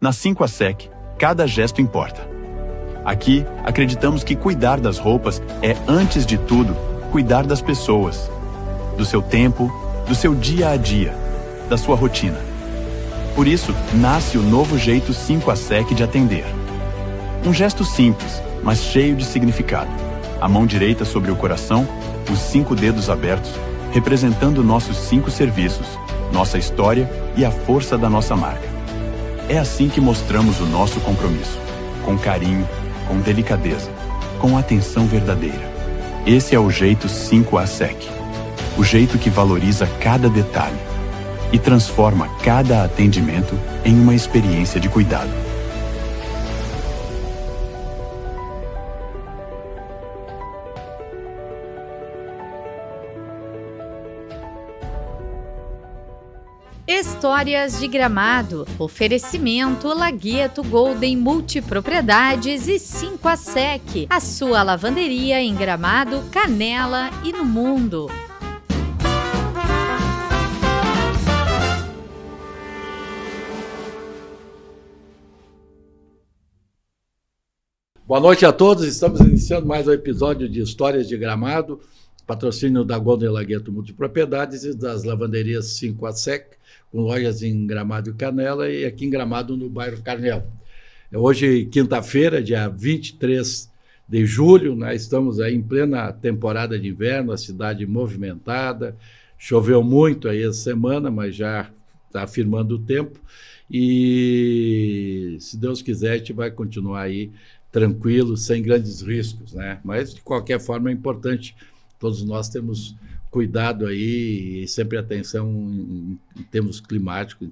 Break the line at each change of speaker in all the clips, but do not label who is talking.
Na 5ASEC, cada gesto importa. Aqui, acreditamos que cuidar das roupas é, antes de tudo, cuidar das pessoas, do seu tempo, do seu dia a dia, da sua rotina. Por isso, nasce o novo jeito 5ASEC de atender. Um gesto simples, mas cheio de significado. A mão direita sobre o coração, os 5 dedos abertos, representando nossos 5 serviços, nossa história e a força da nossa marca. É assim que mostramos o nosso compromisso, com carinho, com delicadeza, com atenção verdadeira. Esse é o jeito 5ASEC, o jeito que valoriza cada detalhe e transforma cada atendimento em uma experiência de cuidado.
Histórias de Gramado. Oferecimento Lagueto Golden Multipropriedades e 5ASEC. A sua lavanderia em Gramado, Canela e no mundo.
Boa noite a todos. Estamos iniciando mais um episódio de Histórias de Gramado. Patrocínio da Golden Lagueto Multipropriedades e das lavanderias 5ASEC, com lojas em Gramado e Canela e aqui em Gramado, no bairro Carnel. Hoje, quinta-feira, dia 23 de julho, né, estamos aí em plena temporada de inverno, a cidade movimentada, choveu muito aí essa semana, mas já está firmando o tempo e, se Deus quiser, a gente vai continuar aí tranquilo, sem grandes riscos, né? Mas, de qualquer forma, é importante todos nós temos cuidado aí e sempre atenção em termos climáticos,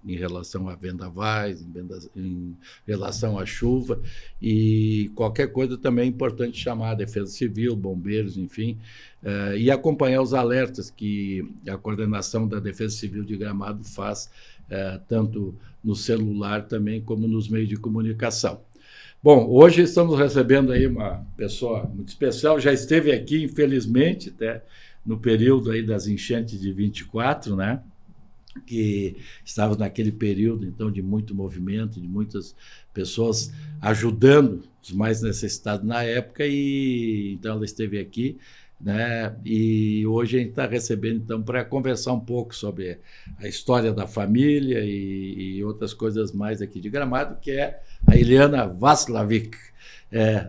em relação a vendavais, em relação à chuva, e qualquer coisa também é importante chamar a Defesa Civil, bombeiros, enfim, e acompanhar os alertas que a coordenação da Defesa Civil de Gramado faz, tanto no celular também como nos meios de comunicação. Bom, hoje estamos recebendo aí uma pessoa muito especial, já esteve aqui, infelizmente, até no período aí das enchentes de 24, né? Que estava naquele período, então, de muito movimento, de muitas pessoas ajudando os mais necessitados na época, e então ela esteve aqui, né? E hoje a gente está recebendo, então, para conversar um pouco sobre a história da família e outras coisas mais aqui de Gramado, que é a Eliana Václavic.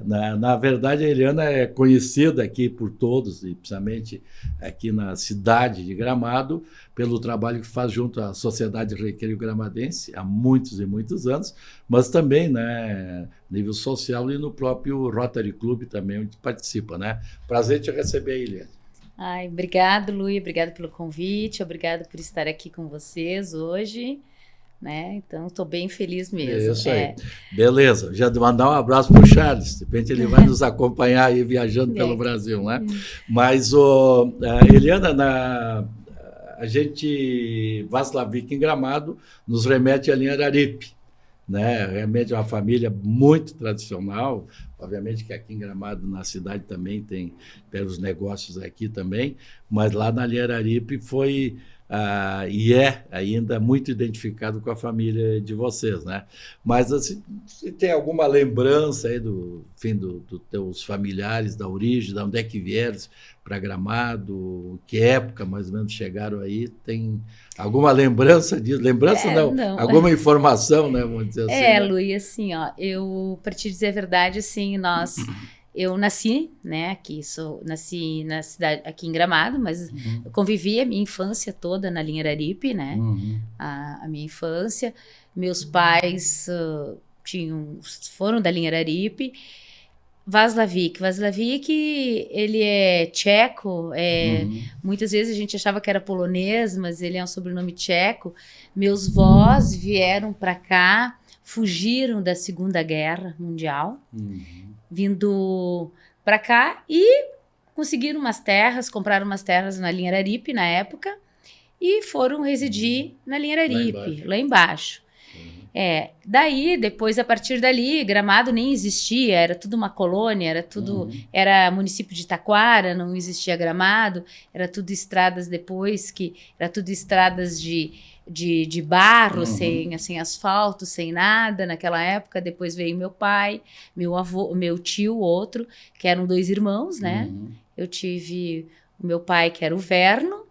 Na verdade, a Eliana é conhecida aqui por todos, e principalmente aqui na cidade de Gramado, pelo trabalho que faz junto à Sociedade Recreio Gramadense há muitos e muitos anos, mas também, né, nível social e no próprio Rotary Club também, onde participa, né? Prazer te receber, Eliana.
Ai, obrigado, Luí, obrigado pelo convite, obrigado por estar aqui com vocês hoje. Né? Então, estou bem feliz mesmo.
Isso aí. Beleza. Já mandar um abraço para o Charles. De repente ele vai nos acompanhar aí viajando pelo Brasil, né? Mas, Eliana, a gente, Václavic em Gramado, nos remete à linha Araripe, né? Remete a uma família muito tradicional. Obviamente que aqui em Gramado, na cidade, também tem pelos negócios aqui também, mas lá na linha Araripe foi... e é ainda muito identificado com a família de vocês, né? Mas assim, se tem alguma lembrança aí dos teus familiares, da origem, de onde é que vieram para Gramado, que época mais ou menos chegaram aí? Tem alguma lembrança disso? Lembrança não. Alguma informação, né? Vamos dizer assim. Né?
Luí, assim, ó, para te dizer a verdade, assim, eu nasci, né, nasci na cidade, aqui em Gramado, mas eu convivi a minha infância toda na linha Araripe, né, a minha infância. Meus pais foram da linha Araripe. Václavic, ele é tcheco, muitas vezes a gente achava que era polonês, mas ele é um sobrenome tcheco. Meus vós vieram para cá, fugiram da Segunda Guerra Mundial, vindo para cá e conseguiram compraram umas terras na linha Araripe na época e foram residir na linha Araripe, lá embaixo. Daí, depois, a partir dali, Gramado nem existia, era tudo uma colônia, era município de Taquara, não existia Gramado, era tudo estradas depois, era tudo estradas de de barro, sem asfalto, sem nada naquela época. Depois veio meu pai, meu avô, meu tio, outro, que eram 2 irmãos, né? Eu tive o meu pai, que era o Verno,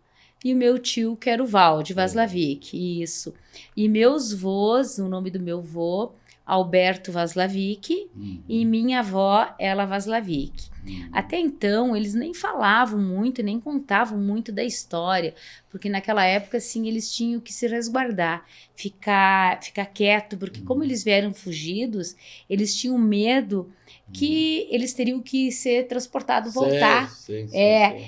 e o meu tio, que era o Valde Vaslavik, isso. E meus vós, o nome do meu vô, Alberto Vaslavik, e minha avó, ela Vaslavik. Até então, eles nem falavam muito, nem contavam muito da história, porque naquela época, assim, eles tinham que se resguardar, ficar quieto, porque como eles vieram fugidos, eles tinham medo que eles teriam que ser transportados, voltar. Sim.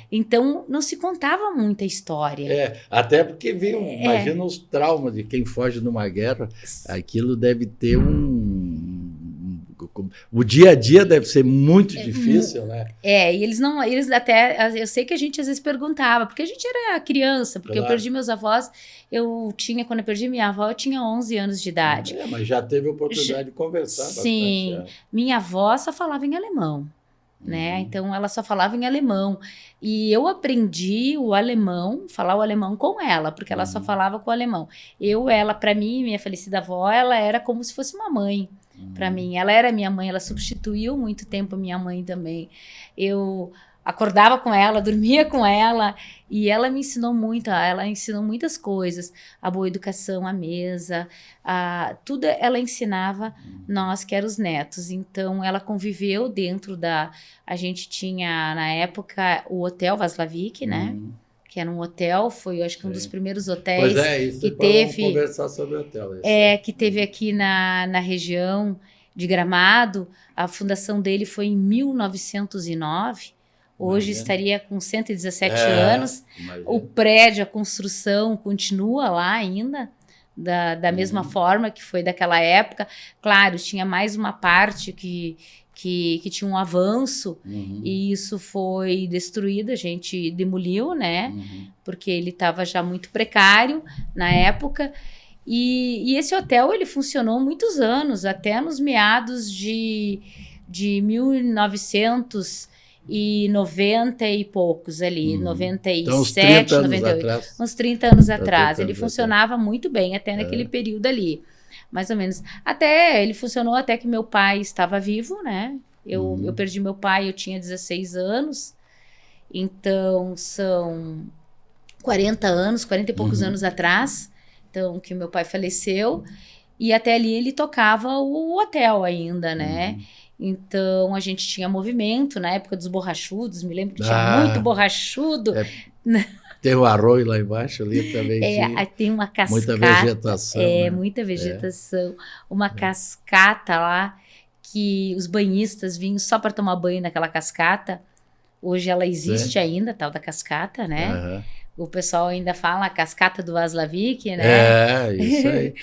Então, não se contava muita história.
Até porque imagina os traumas de quem foge numa guerra, aquilo deve ter o dia a dia deve ser muito difícil, né?
E eles até, eu sei que a gente às vezes perguntava, porque a gente era criança, porque eu perdi meus avós, quando eu perdi minha avó, eu tinha 11 anos de idade.
Mas já teve a oportunidade de conversar bastante.
Sim, minha avó só falava em alemão, né? Então ela só falava em alemão. E eu aprendi falar o alemão com ela, porque ela só falava com o alemão. Para mim, minha falecida avó, ela era como se fosse uma mãe. Para mim, ela era minha mãe, ela substituiu muito tempo a minha mãe também. Eu acordava com ela, dormia com ela, e ela me ensinou muito, ela ensinou muitas coisas, a boa educação, a mesa, tudo ela ensinava nós que éramos os netos. Então, ela conviveu dentro a gente tinha, na época, o Hotel Vaslavik, né? Que era um hotel, foi, eu acho que um dos primeiros hotéis
que teve. Vamos conversar sobre o hotel.
Que teve aqui na região de Gramado. A fundação dele foi em 1909. Hoje estaria com 117 anos. O prédio, a construção continua lá ainda, da mesma forma que foi daquela época. Claro, tinha mais uma parte que tinha um avanço, e isso foi destruído, a gente demoliu, né? Porque ele estava já muito precário na época. E esse hotel, ele funcionou muitos anos, até nos meados de 1990 e poucos ali, 97,
então,
98, uns 30 anos atrás. Ele funcionava muito bem até naquele período ali. Mais ou menos. Ele funcionou até que meu pai estava vivo, né? Eu perdi meu pai, eu tinha 16 anos. Então, são 40 e poucos anos atrás, então, que meu pai faleceu. E até ali ele tocava o hotel ainda, né? Então, a gente tinha movimento na época dos borrachudos. Me lembro que tinha muito borrachudo.
Tem o arroio lá embaixo ali também.
Tem uma cascata.
Muita vegetação. Né?
Muita vegetação. Uma cascata lá que os banhistas vinham só para tomar banho naquela cascata. Hoje ela existe ainda, tal da cascata, né? O pessoal ainda fala a cascata do Vaslavik, né?
Isso aí.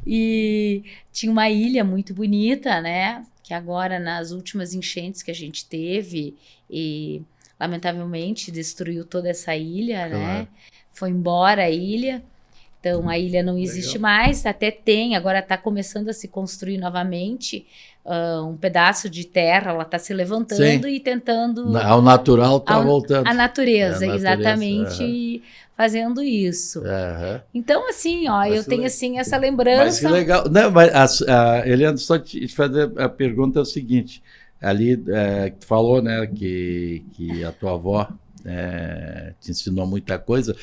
E tinha uma ilha muito bonita, né? Que agora, nas últimas enchentes que a gente teve, e lamentavelmente destruiu toda essa ilha, né? Foi embora a ilha. Então, a ilha não existe mais, agora está começando a se construir novamente um pedaço de terra, ela está se levantando e tentando...
Ao natural está voltando.
A natureza, exatamente, fazendo isso. Então, assim, eu tenho assim, essa lembrança...
Mas que legal. Não, mas, Eliane, só te fazer a pergunta é o seguinte, ali, tu falou, né, que a tua avó... te ensinou muita coisa.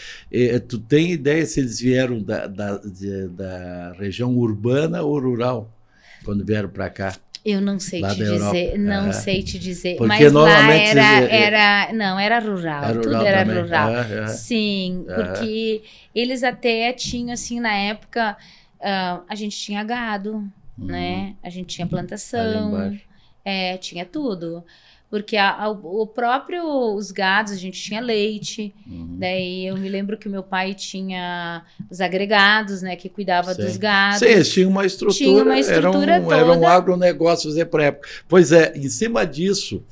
Tu tem ideia se eles vieram da região urbana ou rural quando vieram para cá?
Eu não sei te dizer, não sei te dizer.
Porque
mas lá era rural, tudo era
também.
Rural. Sim, porque eles até tinham, assim, na época, a gente tinha gado, né? A gente tinha plantação, tinha tudo. Porque os gados, a gente tinha leite, daí eu me lembro que o meu pai tinha os agregados, né, que cuidava dos gados.
Sim, eles tinham uma estrutura, era um agronegócio para época. Pois em cima disso,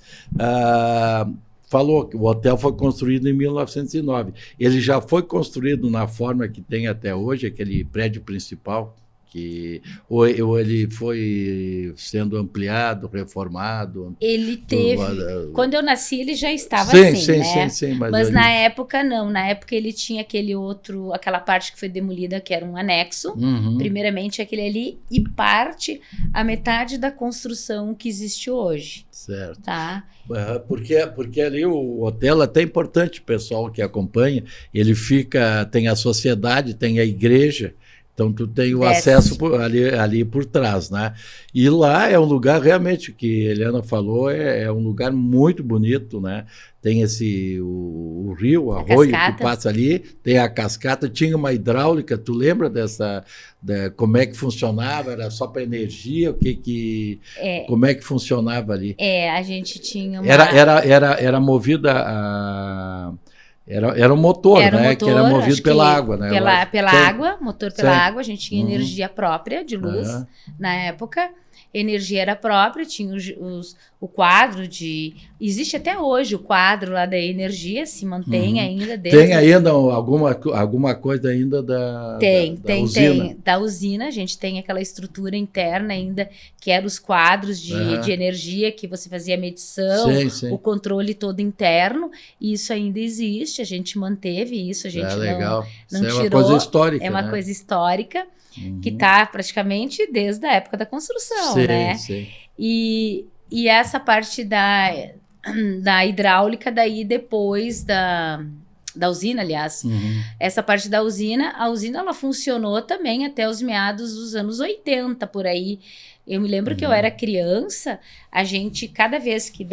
falou que o hotel foi construído em 1909. Ele já foi construído na forma que tem até hoje, aquele prédio principal, Ou ele foi sendo ampliado, reformado?
Ele teve... Quando eu nasci, ele já estava
sim,
assim, né?
Sim,
mas na época, não. Na época, ele tinha aquela parte que foi demolida, que era um anexo. Primeiramente, aquele ali. E a metade da construção que existe hoje.
Certo.
Tá?
Porque ali o hotel é até importante, o pessoal que acompanha, ele tem a sociedade, tem a igreja, então tu tem o acesso ali por trás, né? E lá é um lugar realmente, o que a Helena falou, é um lugar muito bonito, né? Tem o rio, o arroio que passa ali, tem a cascata, tinha uma hidráulica, tu lembra como é que funcionava? Era só para energia? Como é que funcionava ali?
A gente tinha uma...
Era movida a... Era um motor, né? Que era movido pela água, né?
Pela água, motor pela água, a gente tinha energia própria de luz na época. Energia era própria, tinha o quadro de... Existe até hoje o quadro lá da energia, se mantém ainda dentro.
Tem ainda alguma coisa ainda da usina?
Tem. Da usina, a gente tem aquela estrutura interna ainda, que eram os quadros de energia, que você fazia a medição, o controle todo interno, e isso ainda existe, a gente manteve isso, a gente não tirou. É uma coisa histórica,
É
uma coisa histórica. Que está praticamente desde a época da construção, né?
Sim.
E essa parte da hidráulica, daí depois da usina, aliás, essa parte da usina, a usina ela funcionou também até os meados dos anos 80, por aí. Eu me lembro que eu era criança, a gente, cada vez que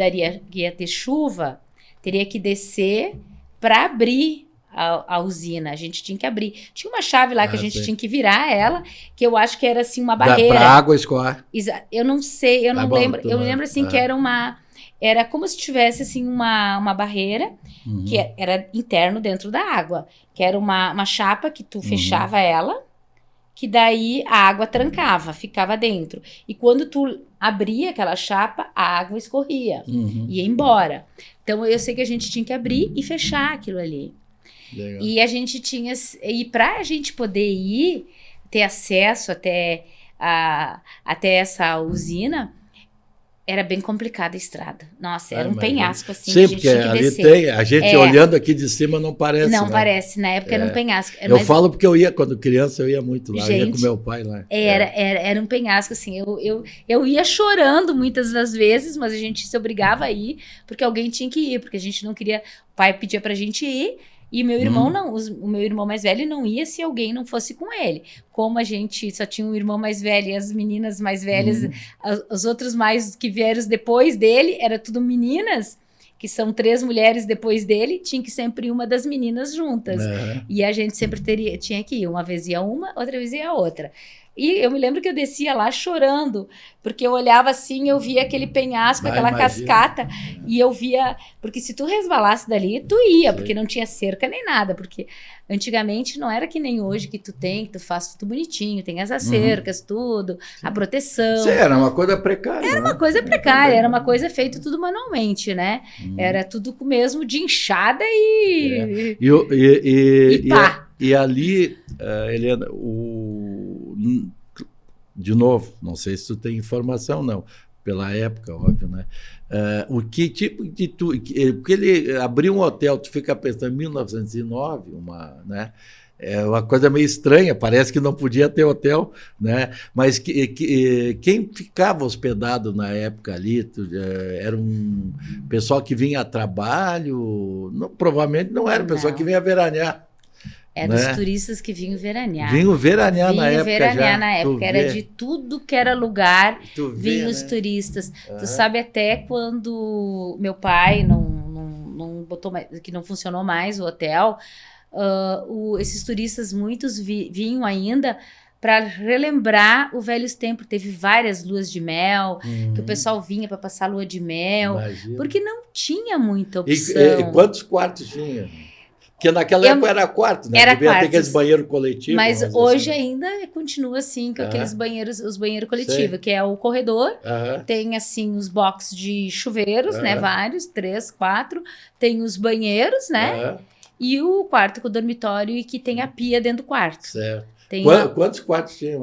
ia ter chuva, teria que descer para abrir a usina, a gente tinha que abrir. Tinha uma chave lá que a gente tinha que virar ela, que eu acho que era assim uma barreira.
Para água escoar.
Eu não sei, eu não lembro. Eu lembro assim que era como se tivesse assim uma barreira que era interno dentro da água, que era uma chapa que tu fechava ela, que daí a água trancava, ficava dentro. E quando tu abria aquela chapa, a água escorria, ia embora. Então eu sei que a gente tinha que abrir e fechar aquilo ali.
Legal.
E a gente tinha... E para a gente poder ter acesso até essa usina, era bem complicada a estrada. Nossa, era um penhasco assim.
Sim, porque ali a gente olhando aqui de cima não parece.
Não parece, na época era um penhasco.
Eu falo porque quando criança, eu ia muito lá, eu ia com meu pai lá.
Era um penhasco, assim, eu ia chorando muitas das vezes, mas a gente se obrigava a ir, porque alguém tinha que ir, porque a gente não queria, o pai pedia pra gente ir, e meu irmão não, o meu irmão mais velho não ia se alguém não fosse com ele. Como a gente só tinha um irmão mais velho e as meninas mais velhas, os outros mais que vieram depois dele, era tudo meninas, que são 3 mulheres depois dele, tinha que sempre ir uma das meninas juntas. E a gente sempre tinha que ir, uma vez ia uma, outra vez ia outra. E eu me lembro que eu descia lá chorando, porque eu olhava assim, eu via aquele penhasco, aquela cascata, e eu via... Porque se tu resbalasse dali, tu ia, porque não tinha cerca nem nada, porque antigamente não era que nem hoje, que tu faz tudo bonitinho, tem as cercas, tudo, a proteção.
Sim, era uma coisa precária.
Era uma coisa precária, era uma coisa feita tudo manualmente, né? Era tudo mesmo de enxada e pá.
E ali, Helena, de novo, não sei se tu tem informação, não, pela época, óbvio, né? O que tipo de... Porque ele abriu um hotel, tu fica pensando, em 1909, né? É uma coisa meio estranha, parece que não podia ter hotel, né? Mas quem ficava hospedado na época ali, era um pessoal que vinha a trabalho? Provavelmente não era, pessoal que vinha veranear.
Era os turistas que vinham veranear.
Vinham veranear na época.
Era de tudo que era lugar, vinham os turistas. Tu sabe até quando meu pai não botou mais, que não funcionou mais o hotel, esses turistas, muitos vinham ainda para relembrar o velhos tempos. Teve várias luas de mel, que o pessoal vinha para passar lua de mel, porque não tinha muita opção.
E quantos quartos tinha? Porque naquela época era quarto, né?
Era
devia
quartos.
ter aqueles banheiros coletivos.
Mas hoje ainda continua assim, com aqueles banheiros, os banheiros coletivos, que é o corredor, tem assim os boxes de chuveiros, né? Vários, 3, 4, tem os banheiros, né? E o quarto com o dormitório e que tem a pia dentro do quarto.
Certo.
Tem
Quantos quartos tinha?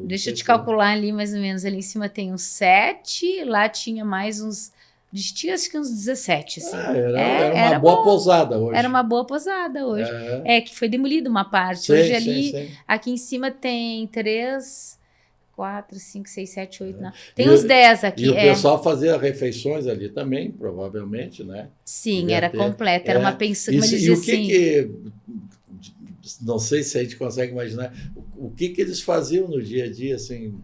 deixa eu te calcular ali, mais ou menos. Ali em cima tem uns 7, lá tinha mais uns... Tinha acho que uns 17, assim.
Era uma boa pousada hoje.
Era uma boa pousada hoje. Que foi demolida uma parte.
Sim,
hoje ali,
sim.
aqui em cima tem 3, 4, 5, 6, 7, 8, não. Tem uns 10 aqui.
E o pessoal fazia refeições ali também, provavelmente, né?
Sim, era completa. Era uma pensão.
E o que não sei se a gente consegue imaginar, o que eles faziam no dia a dia, assim...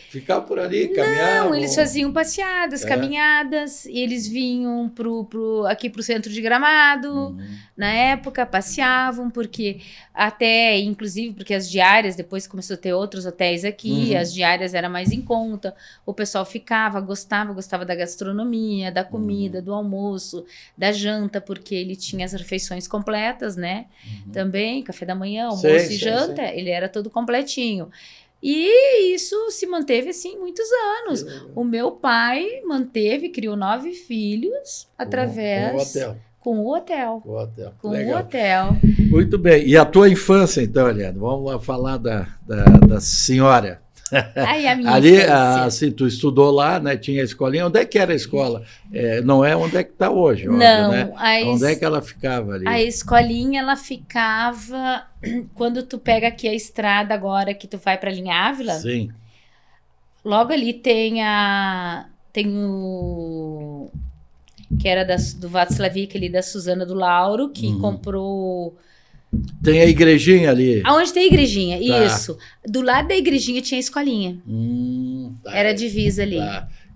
Ficar por ali, caminhar?
Não, eles faziam passeadas, caminhadas, e eles vinham aqui para o centro de Gramado, na época, passeavam, porque até, inclusive, porque as diárias, depois começou a ter outros hotéis aqui, as diárias eram mais em conta, o pessoal ficava, gostava da gastronomia, da comida, do almoço, da janta, porque ele tinha as refeições completas, né? Também, café da manhã, almoço e janta, ele era todo completinho. E isso se manteve, assim, muitos anos. O meu pai criou 9 filhos através... Com o hotel. Com o hotel.
Muito bem. E a tua infância, então, Eliane? Vamos lá falar da senhora.
Ai, a minha
ali,
infância.
assim, tu estudou lá, né? Tinha a escolinha. Onde é que era a escola? Não é onde é que está hoje, óbvio,
não,
né? Onde é que ela ficava ali?
A escolinha, ela ficava... Quando tu pega aqui a estrada agora, que tu vai para Linha Ávila...
Sim.
Logo ali tem o... Que era do Václavic ali, da Suzana do Lauro, que comprou...
Tem a igrejinha ali.
Aonde tem a igrejinha, isso. Do lado da igrejinha tinha a escolinha. Era a divisa ali.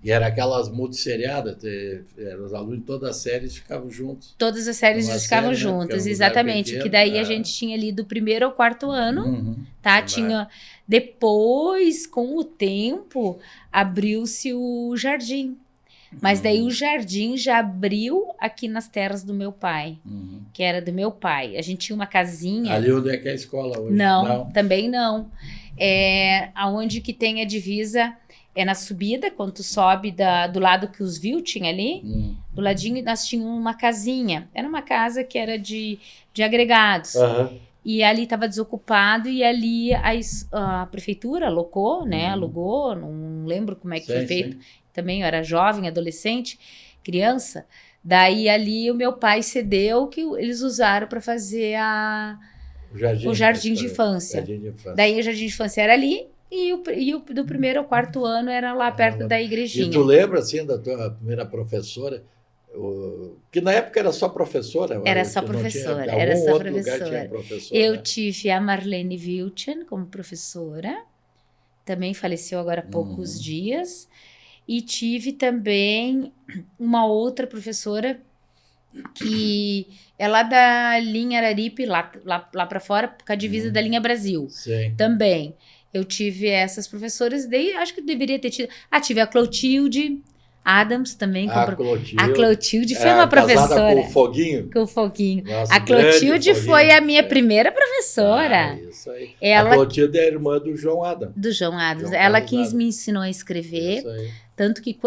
E era aquelas multisseriadas, os alunos de todas as séries ficavam juntos.
Todas as séries ficavam juntas, exatamente.
Pequeno,
que daí a gente tinha ali do 1º ao 4º ano, tá? Tinha... Depois, com o tempo, abriu-se o jardim. Mas daí o jardim já abriu aqui nas terras do meu pai, que era do meu pai. A gente tinha uma casinha...
Ali onde é que é a escola hoje?
Não, também não. Aonde que tem a divisa é na subida, quando tu sobe do lado que os viu tinha ali, do ladinho nós tínhamos uma casinha. Era uma casa que era de agregados. E ali estava desocupado e ali a prefeitura alocou, né? Alugou, não lembro como é que foi feito. Também eu era jovem, adolescente, criança. Daí ali o meu pai cedeu, que eles usaram para fazer o jardim de infância. Daí o jardim de infância era ali e o do 1º ao 4º ano era lá perto da igrejinha.
E tu lembra, assim, da tua primeira professora? Que na época era só professora?
Era só professora. Eu tive a Marlene Wilchen como professora. Também faleceu agora há poucos dias. E tive também uma outra professora que é lá da linha Araripe, lá para fora, com a divisa da linha Brasil.
Sim.
Também. Eu tive essas professoras, daí acho que eu deveria ter tido... tive a Clotilde Adams também. A Clotilde foi uma professora.
Com o Foguinho?
Com o Foguinho.
Nossa,
a Clotilde foi a minha primeira professora.
Isso aí.
A
Clotilde é a irmã do João Adams.
Do João Adams. Ela que me ensinou a escrever.
Isso aí.
Tanto que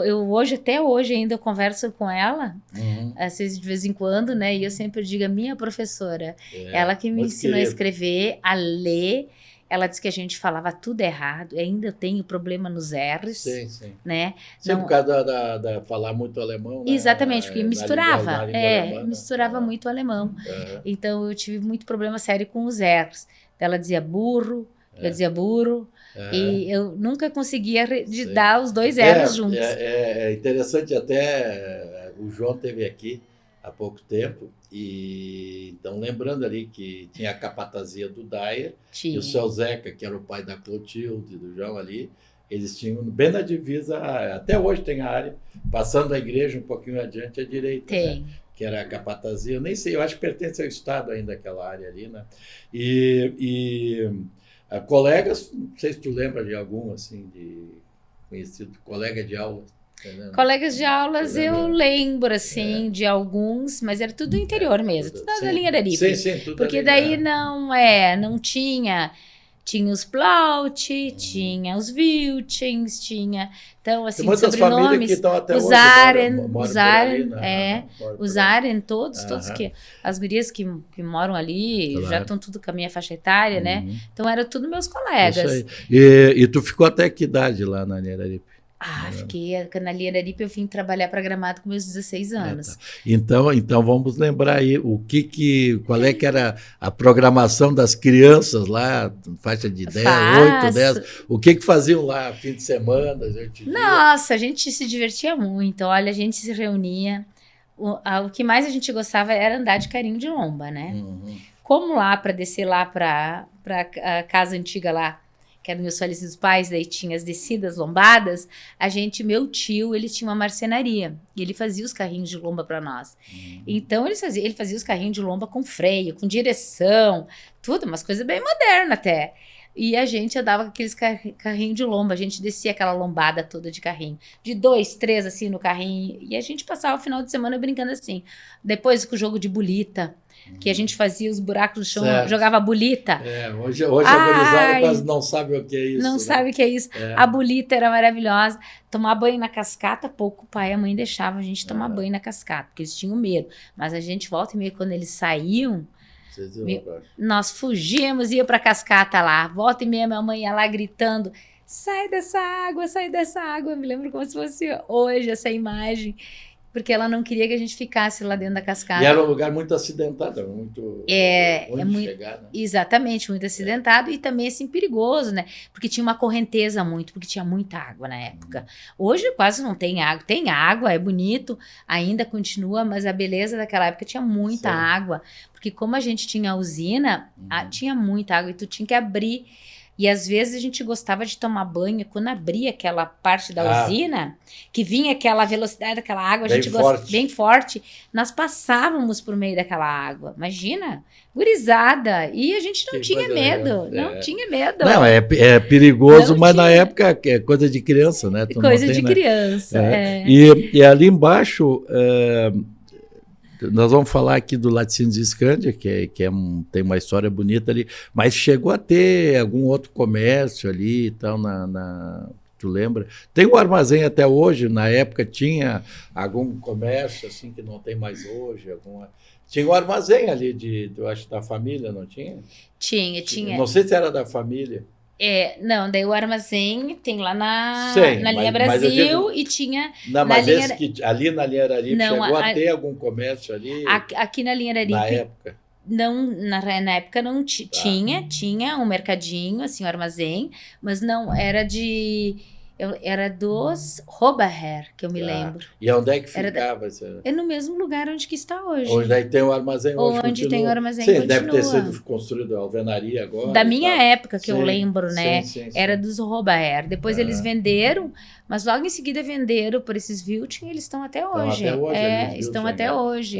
até hoje ainda eu converso com ela, às vezes de vez em quando, né? E eu sempre digo, a minha professora, ela que me ensinou a escrever, a ler. Ela disse que a gente falava tudo errado, ainda eu tenho problema nos R's.
Sim, sim.
Né?
Sempre por causa da falar muito alemão, né?
Exatamente, porque misturava.
Alemã,
misturava muito o alemão. Então eu tive muito problema sério com os R's. Ela dizia burro, eu dizia burro. E eu nunca conseguia dar os 2 R's juntos.
É interessante, até o João esteve aqui há pouco tempo, e então lembrando ali que tinha a capatazia do Daia, e o seu Zeca, que era o pai da Clotilde, do João ali, eles tinham bem na divisa, até hoje tem a área, passando a igreja um pouquinho adiante à direita,
tem.
Né? Que era a capatazia, eu nem sei, eu acho que pertence ao Estado ainda aquela área ali, né? E colegas, não sei se tu lembra de algum, assim, de conhecido, colega de aula.
Colegas de aulas eu lembro, assim, de alguns, mas era tudo do interior mesmo, tudo da linha Araripe.
Sim, tudo
porque daí não tinha Tinha os Plaut, tinha os Wiltgens, tinha... Então, assim,
tem muitas famílias que estão até
os
hoje,
Aren,
moram
os
por
Aren,
ali, né?
os Aren, todos que... As gurias que moram ali
Claro.
já estão tudo com a minha faixa etária, né? Então, eram tudo meus colegas.
Isso aí. E tu ficou até que idade lá na Linharia?
Fiquei na Linharia, eu vim trabalhar para Gramado com meus 16 anos.
Tá. Então vamos lembrar aí qual é que era a programação das crianças lá, faixa de 8, 10, o que faziam lá, fim de semana?
Nossa, a gente se divertia muito, olha, a gente se reunia, o que mais a gente gostava era andar de carrinho de lomba, né? Como lá, para descer lá para a casa antiga lá, que eram meus falecidos pais, daí tinha as descidas lombadas, meu tio, ele tinha uma marcenaria, e ele fazia os carrinhos de lomba para nós. Então, ele fazia os carrinhos de lomba com freio, com direção, tudo, umas coisas bem modernas até. E a gente andava com aqueles carrinhos de lomba, a gente descia aquela lombada toda de carrinho, de 2, 3 assim no carrinho, e a gente passava o final de semana brincando assim. Depois com o jogo de bolita, que a gente fazia os buracos no chão, jogava bolita.
Hoje a gurizada quase não sabe o que é isso.
Não sabe o que é isso. A bolita era maravilhosa. Tomar banho na cascata, pouco o pai e a mãe deixavam a gente tomar banho na cascata, porque eles tinham medo. Mas a gente volta e meia, quando eles saíam, nós fugíamos e ia pra cascata lá. Volta e meia, minha mãe ia lá gritando, sai dessa água, sai dessa água. Eu me lembro como se fosse hoje essa imagem. Porque ela não queria que a gente ficasse lá dentro da cascata.
E era um lugar muito acidentado, muito chegar, né?
Exatamente, muito acidentado e também assim perigoso, né? Porque tinha uma correnteza porque tinha muita água na época. Hoje quase não tem água. Tem água, é bonito, ainda continua, mas a beleza daquela época tinha muita água. Porque como a gente tinha a usina, tinha muita água e tu tinha que abrir. E às vezes a gente gostava de tomar banho quando abria aquela parte da usina, que vinha aquela velocidade daquela água, bem forte, nós passávamos por meio daquela água. Imagina, gurizada. E a gente não tinha medo, não tinha medo.
Não, é perigoso, mas na época é coisa de criança, né?
Coisa de criança,
E ali embaixo... Nós vamos falar aqui do Laticínios Escândia, tem uma história bonita ali, mas chegou a ter algum outro comércio ali e tal, tu lembra? Tem um armazém até hoje, na época tinha algum comércio assim que não tem mais hoje, tinha um armazém ali eu acho, da família, não tinha?
Tinha.
Não sei se era da família.
Não, daí o armazém tem lá na linha Brasil,
mas digo,
e tinha...
Não, mas ali na linha Araripe chegou a ter algum comércio ali?
Aqui na linha Araripe...
Na época?
Não, na época não tinha um mercadinho, assim, um armazém, mas não, era dos Robaher, que eu me lembro.
E onde é que ficava?
É no mesmo lugar onde que está hoje.
Onde aí tem o armazém hoje.
Onde tem o armazém
continua. Deve ter sido construído a alvenaria agora.
Da minha época, que eu lembro, né? Sim. Era dos Robaher. Depois eles venderam, mas logo em seguida venderam por esses Wiltgen e eles estão até hoje. Estão até hoje.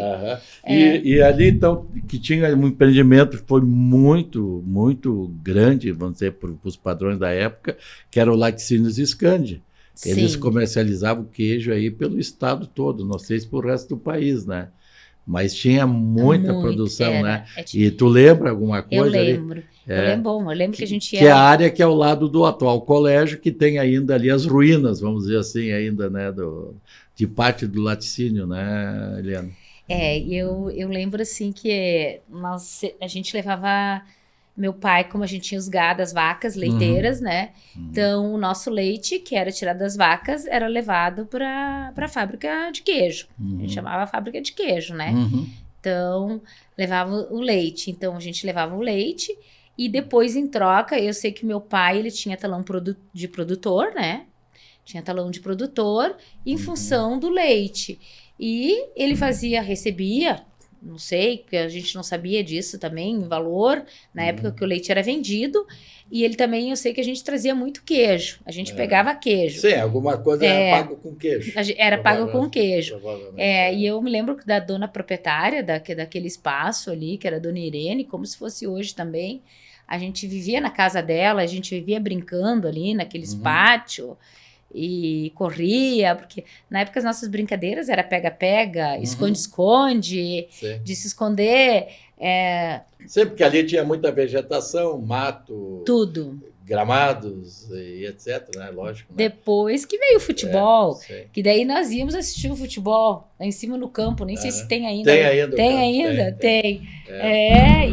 E ali, então, que tinha um empreendimento que foi muito, muito grande, vamos dizer, para os padrões da época, que era o Laticínios Escândia. Eles comercializavam queijo aí pelo estado todo, não sei se para o resto do país, né? Mas tinha muita produção, né? E tu lembra alguma coisa?
Eu lembro. Eu lembro que a gente
ia... Que é a área que é ao lado do atual colégio, que tem ainda ali as ruínas, vamos dizer assim, ainda, né? De parte do laticínio, né, Eliana?
Eu lembro assim que a gente levava... Meu pai, como a gente tinha os gado, as vacas leiteiras, né? Então, o nosso leite, que era tirado das vacas, era levado para a fábrica de queijo. A gente chamava fábrica de queijo, né? Então, levava o leite. Então, a gente levava o leite e depois, em troca, eu sei que meu pai, ele tinha talão de produtor, né? Tinha talão de produtor em função do leite. E ele recebia... Não sei, porque a gente não sabia disso também, em valor, na época que o leite era vendido. E ele também, eu sei que a gente trazia muito queijo. A gente pegava queijo.
Sim, alguma coisa era pago com queijo.
Era pago com queijo. E eu me lembro da dona proprietária daquele espaço ali, que era a dona Irene, como se fosse hoje também. A gente vivia na casa dela, a gente vivia brincando ali naqueles pátios. E corria, porque na época as nossas brincadeiras era pega-pega, esconde-esconde, de se esconder
Sempre que ali tinha muita vegetação, mato,
tudo.
gramados e etc, né? Lógico. Né?
Depois que veio o futebol,
Sei.
que daí nós íamos assistir o futebol lá em cima no campo, nem sei se tem ainda.
Tem ainda.
Tem
campo,
ainda? Tem.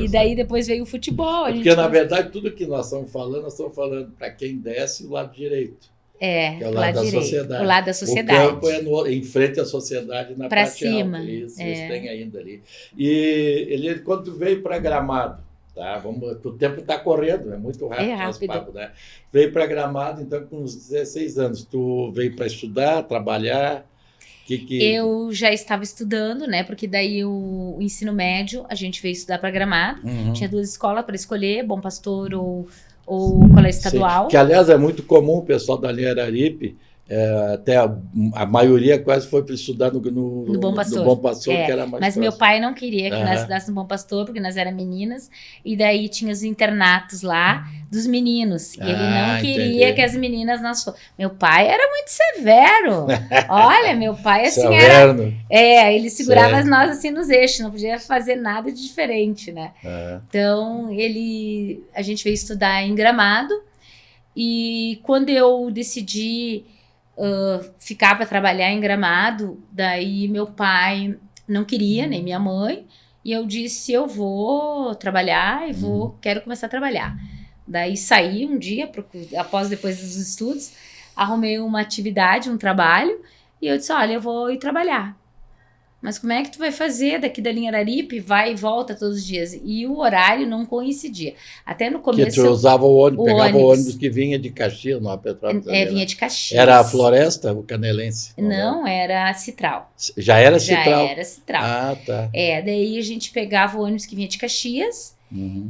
E daí depois veio o futebol.
Porque, na verdade, tudo que nós estamos falando para quem desce o lado direito. Que é o lado da sociedade.
O lado da sociedade.
O campo é em frente à sociedade na
pra
parte
cima.
alta. Isso tem ainda ali. E ele, quando veio para Gramado, tá? O tempo está correndo, é muito rápido. Nosso papo, né? Veio para Gramado, então, com uns 16 anos. Tu veio para estudar, trabalhar?
Eu já estava estudando, né? Porque daí o ensino médio, a gente veio estudar para Gramado. Tinha 2 escolas para escolher, Bom Pastor ou colégio estadual.
Sim. Que, aliás, é muito comum o pessoal da linha Araripe, até a maioria quase foi para estudar no
Bom Pastor.
No Bom Pastor, que era mais
Mas
próximo.
meu pai não queria que nós estudássemos no Bom Pastor, porque nós éramos meninas, e daí tinha os internatos lá dos meninos, e ele não queria que as meninas nós fossem. Meu pai era muito severo. Olha, meu pai assim ele segurava nós assim nos eixos, não podia fazer nada de diferente, né? Então, a gente veio estudar em Gramado, e quando eu decidi ficar para trabalhar em Gramado, daí meu pai não queria, nem minha mãe, e eu disse, eu vou trabalhar e quero começar a trabalhar. Daí saí um dia, depois dos estudos, arrumei uma atividade, um trabalho, e eu disse, olha, eu vou ir trabalhar. Mas como é que tu vai fazer daqui da linha Araripe, vai e volta todos os dias? E o horário não coincidia. Até no começo...
Que tu usava o ônibus, pegava o ônibus que vinha de Caxias, não, Petrópolis.
Vinha de Caxias.
Era a Floresta, o Canelense?
Não, era Citral.
Já era Citral?
Já era Citral.
Ah, tá.
Daí a gente pegava o ônibus que vinha de Caxias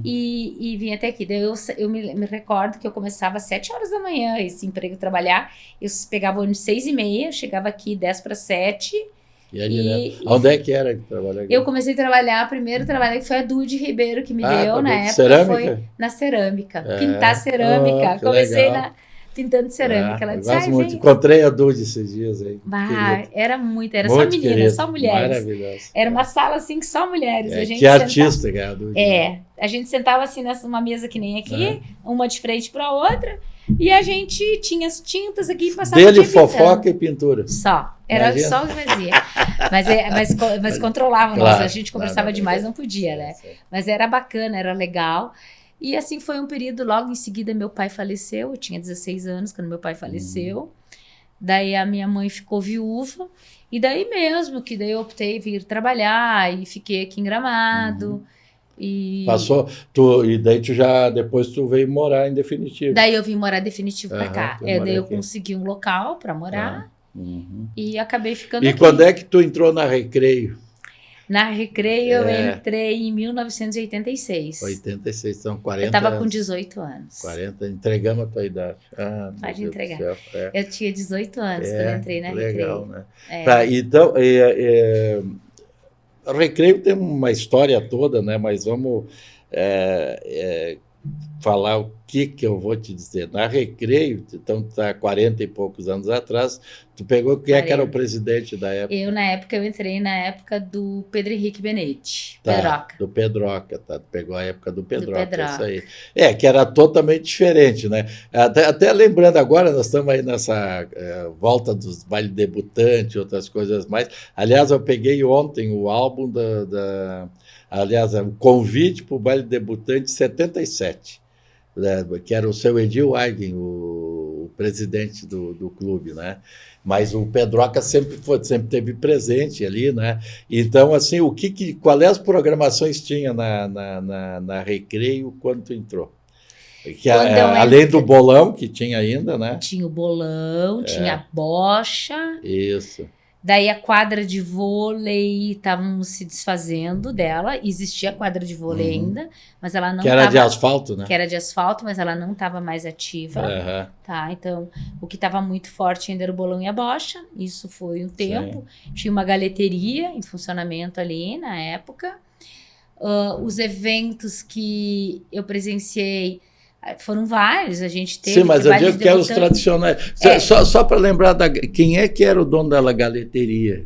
e vinha até aqui. Daí eu me recordo que eu começava às 7 horas da manhã, esse emprego, trabalhar. Eu pegava o ônibus 6h30, chegava aqui 10:50.
Onde é que era que trabalhava?
Eu comecei a trabalhar, primeiro trabalho que foi a Dude Ribeiro que me deu na época.
Cerâmica?
Foi na cerâmica. Pintar cerâmica. Comecei pintando cerâmica. Ela disse,
muito. Encontrei a Dude esses dias aí.
Era só meninas,
querido,
só mulheres.
Maravilhoso.
Era uma sala assim que só mulheres. A gente
que artista que é a Dude.
A gente sentava assim numa mesa que nem aqui, uma de frente para a outra. E a gente tinha as tintas aqui e passava
Dele, fofoca e pintura.
Só. Era só o que fazia. Mas controlava, a gente conversava demais, não podia, né? Mas era bacana, era legal. E assim foi um período, logo em seguida meu pai faleceu, eu tinha 16 anos quando meu pai faleceu. Daí a minha mãe ficou viúva. E daí mesmo, que daí eu optei em vir trabalhar e fiquei aqui em Gramado. E daí depois tu veio morar em definitivo. Daí eu vim morar definitivo pra cá. Daí eu consegui um local pra morar e acabei ficando aqui.
E quando é que tu entrou na Recreio?
Na Recreio eu entrei em 1986.
86, são 40
Eu tava
anos.
com 18 anos.
40, entregamos a tua idade.
Pode entregar. Eu tinha 18 anos quando eu entrei na Recreio.
Legal, né? Então, o Recreio tem uma história toda, né? Mas vamos falar o que eu vou te dizer. Na Recreio, então tá 40 e poucos anos atrás, tu pegou quem é que era o presidente da época?
Eu entrei na época do Pedro Henrique Benetti,
Pedroca. Do Pedroca, tá? Tu pegou a época do Pedroca, isso aí. Que era totalmente diferente, né? Até lembrando agora, nós estamos aí nessa volta dos bailes debutantes, outras coisas mais. Aliás, eu peguei ontem o álbum aliás, o convite para o baile debutante 77. Que era o seu Edil Aiden, o presidente do clube, né? Mas o Pedroca sempre teve presente ali, né? Então, assim, quais as programações tinha na Recreio quando tu entrou? Além do bolão que tinha ainda, né?
Tinha o bolão, tinha a bocha.
Isso.
Daí a quadra de vôlei, estávamos se desfazendo dela. Existia a quadra de vôlei ainda, mas ela não
era de asfalto, né?
Que era de asfalto, mas ela não estava mais ativa. Tá, então, o que estava muito forte ainda era o bolão e a bocha. Isso foi um tempo. Tinha uma galeteria em funcionamento ali na época. Os eventos que eu presenciei foram vários, a gente teve.
Sim, mas eu digo que eram os tradicionais. Só para lembrar, quem é que era o dono da galeteria?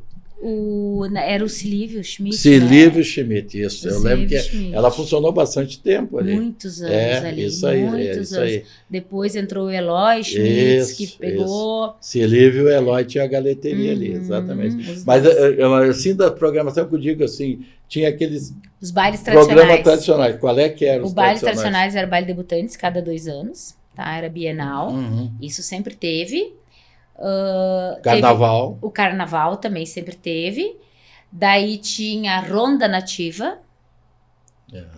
Era o Silívio Schmidt,
Silívio
né?
Schmidt, isso.
O
Eu lembro que
Schmidt.
ela funcionou bastante tempo ali.
Muitos anos ali.
Isso aí,
muitos
isso
anos.
aí.
Depois entrou o Eloy Schmitz,
Isso,
que pegou.
Silívio e Eloy tinha a galeteria ali, exatamente.
Os
Mas
dois.
assim, da programação que eu digo assim, tinha aqueles
Os bailes
programas
tradicionais.
tradicionais. Qual é que era
Os bailes tradicionais era o baile debutantes cada 2 anos, tá? Era bienal. Isso sempre teve.
Carnaval.
Teve o carnaval também sempre teve. Daí tinha a ronda nativa,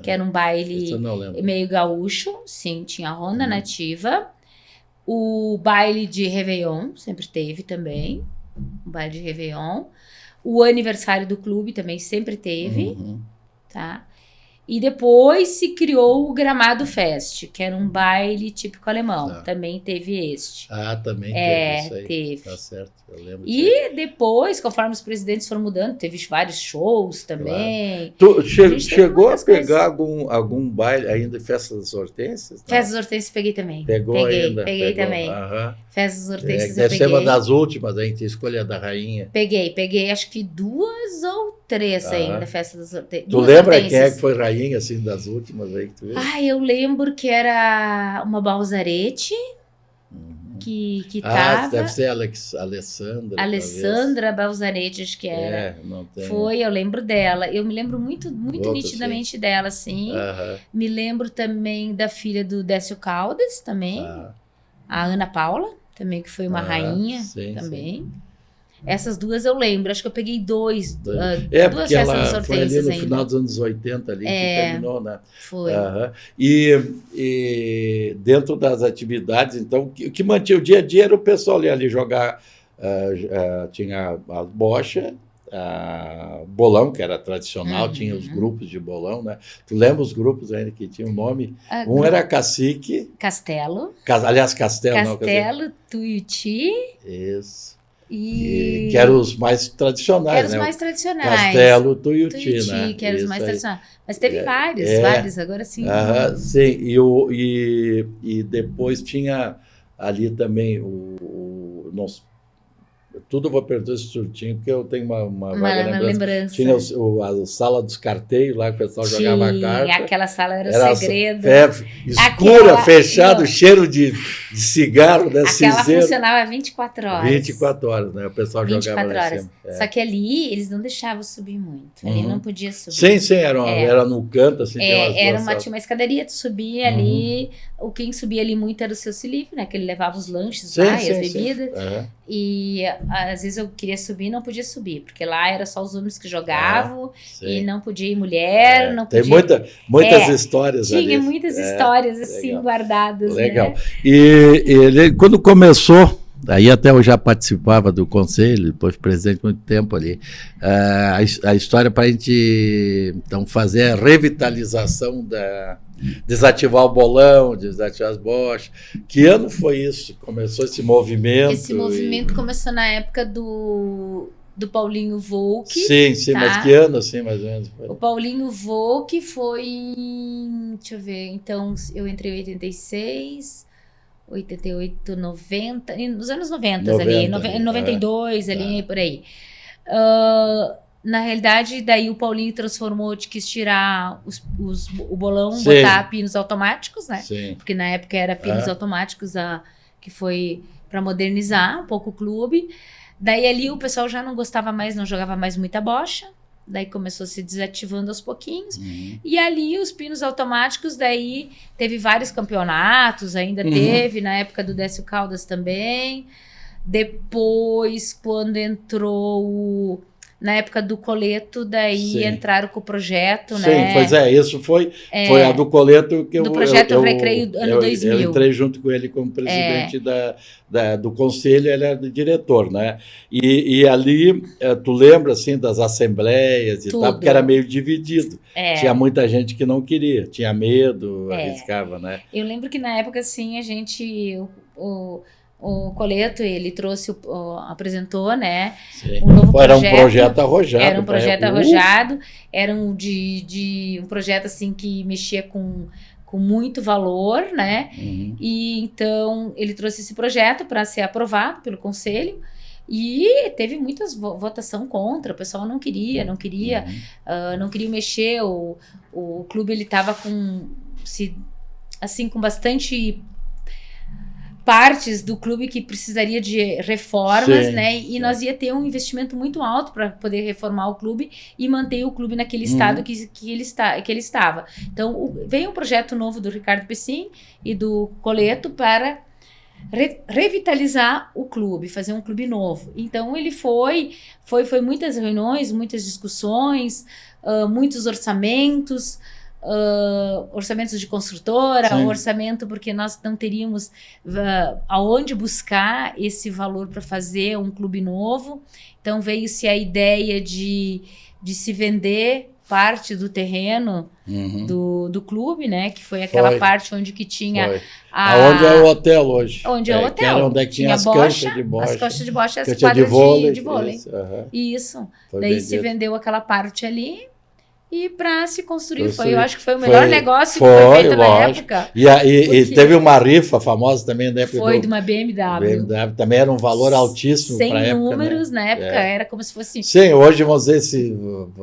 que era um baile
Isso eu não lembro.
meio gaúcho. Sim, tinha a ronda nativa. O baile de Réveillon sempre teve também. O baile de Réveillon. O aniversário do clube também sempre teve, tá? E depois se criou o Gramado Fest, que era um baile típico alemão.
Tá.
Também teve este.
Também teve isso aí.
Teve.
Tá certo, eu lembro disso.
E depois, conforme os presidentes foram mudando, teve vários shows também.
Tu
gente
chegou a
teve muitas
pegar algum baile ainda em Festa das Hortênsias? Não?
Festas das Hortênsias peguei também.
Pegou ainda?
Peguei
Pegou.
também.
Aham.
Festas das Hortênsias eu
Deve ser
peguei.
uma das últimas, a gente escolha da rainha.
Peguei acho que 2 ou 3 ainda, Festa das Hortênsias.
Tu lembra quem é que foi rainha, assim, das últimas aí que tu viu?
Eu lembro que era uma Balzarete que tava.
Deve ser Alessandra.
Alessandra Balzarete, acho que era.
Não tem.
Foi, eu lembro dela. Eu me lembro muito
Outro,
nitidamente dela, assim.
Aham.
Me lembro também da filha do Décio Caldas, também. A Ana Paula, também, que foi uma rainha também. Essas duas eu lembro. Acho que eu peguei duas
Porque
festas das
ela foi ali
Hortênsias
no
ainda.
final dos anos 80 ali que terminou, né?
Foi.
E dentro das atividades, então, o que mantinha o dia a dia era o pessoal ali jogar, tinha a bocha, bolão, que era tradicional, tinha os grupos de bolão, né? Tu lembra os grupos ainda que tinham nome? Um era Cacique.
Castelo.
Aliás, Castelo.
Castelo, Tuiuti.
Isso.
E...
Que eram os mais tradicionais,
eram os mais tradicionais.
Castelo, Tuiuti, né?
Que eram os mais
Isso aí.
tradicionais. Mas teve vários, agora sim.
Sim, e depois tinha ali também tudo eu vou perguntar esse surtinho, porque eu tenho uma vaga lembrança. Tinha a sala dos carteiros lá, que o pessoal jogava carta.
Aquela sala era o segredo.
Escura, fechado, cheiro de cigarro, né?
Aquela
cinzeiro.
Funcionava 24 horas.
24 horas, né? O pessoal jogava lá em cima.
Só que ali eles não deixavam subir muito. Ali não podia subir.
Sim, era no canto, assim.
Tinha uma escadaria, tu subia ali. Quem subia ali muito era o seu Silívio, né? Que ele levava os lanches lá e as bebidas. E às vezes eu queria subir e não podia subir, porque lá era só os homens que jogavam e não podia ir mulher, não podia...
Tem muitas histórias ali.
Tinha muitas histórias assim, legal. Guardadas,
legal.
Né?
E ele, quando começou, aí até eu já participava do conselho, depois presidente muito tempo ali, a história para a gente então, fazer a revitalização desativar o bolão, desativar as bochas. Que ano foi isso? Começou esse movimento?
Esse movimento começou na época do Paulinho Volk.
Sim, tá? Mas que ano, assim, mais ou menos? Foi?
O Paulinho Volk foi em... Deixa eu ver, então eu entrei em 86... 88, 90, nos anos 90 ali, 92 ali, por aí. Na realidade, daí o Paulinho transformou, quis tirar o bolão, botar pinos automáticos, né?
Sim.
Porque na época era pinos automáticos, que foi para modernizar um pouco o clube. Daí ali o pessoal já não gostava mais, não jogava mais muita bocha. Daí começou se desativando aos pouquinhos. E ali os pinos automáticos, daí teve vários campeonatos, ainda teve, na época do Décio Caldas também. Depois, quando entrou na época do Coleto, daí entraram com o projeto, né?
Sim, pois isso foi a do Coleto que
do projeto Recreio ano 2000.
Eu entrei junto com ele como presidente do conselho, ele era diretor, né? E ali, tu lembra, assim, das assembleias e tal, porque era meio dividido. Tinha muita gente que não queria, tinha medo, arriscava, né?
Eu lembro que na época, assim, a gente... O Coleto, ele trouxe, apresentou, né? Um novo projeto.
Era um projeto arrojado.
Era um projeto arrojado. Era um projeto, assim, que mexia com muito valor, né? E então, ele trouxe esse projeto para ser aprovado pelo conselho. E teve muitas votação contra, o pessoal não queria mexer, o clube ele estava com bastante partes do clube que precisaria de reformas, né? E nós ia ter um investimento muito alto para poder reformar o clube e manter o clube naquele estado que ele estava. Então, veio um projeto novo do Ricardo Pessim e do Coleto para revitalizar o clube, fazer um clube novo. Então, ele foi muitas reuniões, muitas discussões, muitos orçamentos, orçamentos de construtora, orçamento porque nós não teríamos aonde buscar esse valor para fazer um clube novo. Então veio-se a ideia de se vender parte do terreno do clube, né? Que foi aquela parte onde que tinha
aonde é o hotel hoje.
Onde é o hotel.
Que era onde é que tinha as canchas de bocha.
As canchas de bocha e as
cancha
quadras de vôlei.
Isso.
Daí se vendeu aquela parte ali. E para se construir, eu acho que foi o melhor negócio que foi feito na época.
E teve uma rifa famosa também na época.
Foi de uma BMW.
Também era um valor altíssimo para a época. 100
números, né? Na época, era como se fosse...
Sim, hoje vamos dizer se...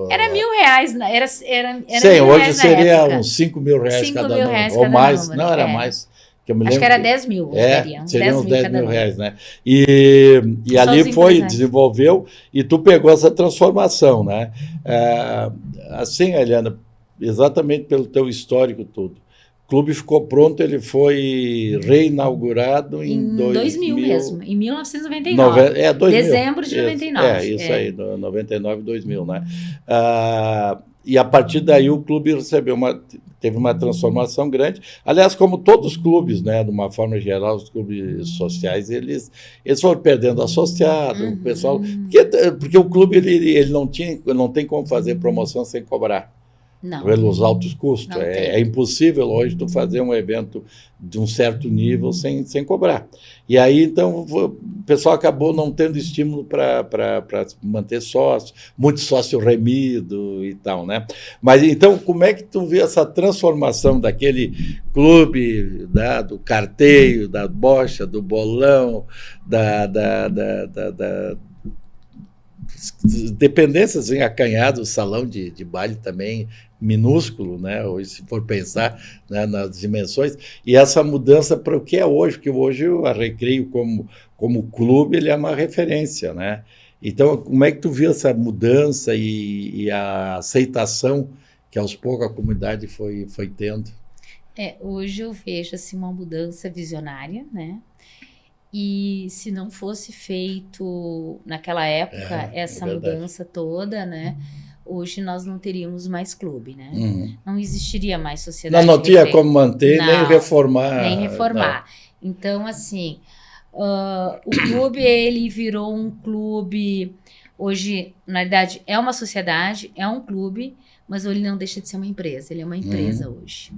Era R$1.000, era
sim, hoje seria uns R$5.000 cada número. Ou mais, não, era mais. Que eu me lembro
acho que era 10 mil.
Seriam uns 10 mil reais, né? E ali desenvolveu, e tu pegou essa transformação, né? Assim, Eliana, exatamente pelo teu histórico todo. O clube ficou pronto, ele foi reinaugurado em
2000 mesmo, em 1999.
2000.
Dezembro de 99.
Isso aí, 99, 2000, né? E a partir daí o clube teve uma transformação grande. Aliás, como todos os clubes, né, de uma forma geral, os clubes sociais, eles foram perdendo associado, o pessoal... Porque o clube ele não tem como fazer promoção sem cobrar.
Não.
Pelos altos custos. É impossível hoje tu fazer um evento de um certo nível sem cobrar. E aí, então, o pessoal acabou não tendo estímulo para manter sócio, muito sócio remido e tal, né? Mas, então, como é que tu vê essa transformação daquele clube, do carteio, da bocha, do bolão, dependências em acanhado, o salão de baile também minúsculo, né? Hoje, se for pensar, né, nas dimensões, e essa mudança para o que é hoje, porque hoje a Recreio como clube ele é uma referência, né? Então, como é que tu viu essa mudança e a aceitação que aos poucos a comunidade foi tendo?
Hoje eu vejo assim, uma mudança visionária, né? E se não fosse feito naquela época essa mudança toda, né? Hoje nós não teríamos mais clube, né? Não existiria mais sociedade.
Não tinha como manter, nem reformar.
Nem reformar. Não. Então, assim, o clube, ele virou um clube... Hoje, na verdade, é uma sociedade, é um clube, mas ele não deixa de ser uma empresa. Ele é uma empresa hoje,